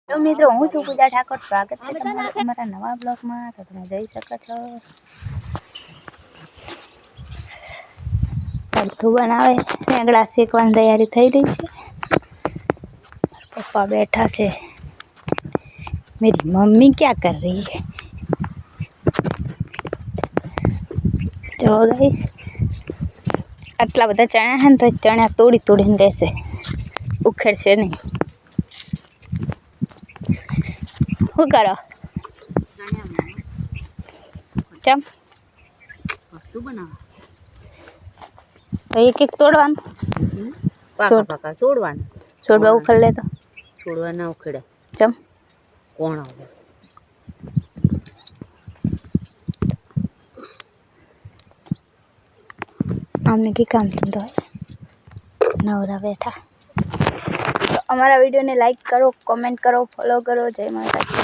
તો મિત્રો હું છું પૂજા ઠાકોર, સ્વાગત છે તમારું અમારા નવા બ્લોગમાં। તો તમે જોઈ શકો છો ભરથું બનાવે રેંગડા શેકવાની તૈયારી થઈ રહી છે। पप्पा बैठा છે। मेरी मम्मी क्या कर रही है? जो गाइस आटला बधा चणा है तो चणा तोड़ी तोड़ीने लेशे, उखेड़शे नहीं। શું કરો? ચમ વસ્તુ બનાવવા તો એક એક તોડવાનું, પાકા પાકા તોડવાનું, છોડવા ઉખેડ લે તો છોડવા ના ઉખેડે। ચમ કોણ આવે? અમને કી કામ ધંધો નવરા બેઠા। તો અમારા વિડીયોને લાઈક કરો, કમેન્ટ કરો, ફોલો કરો। જય માતાજી।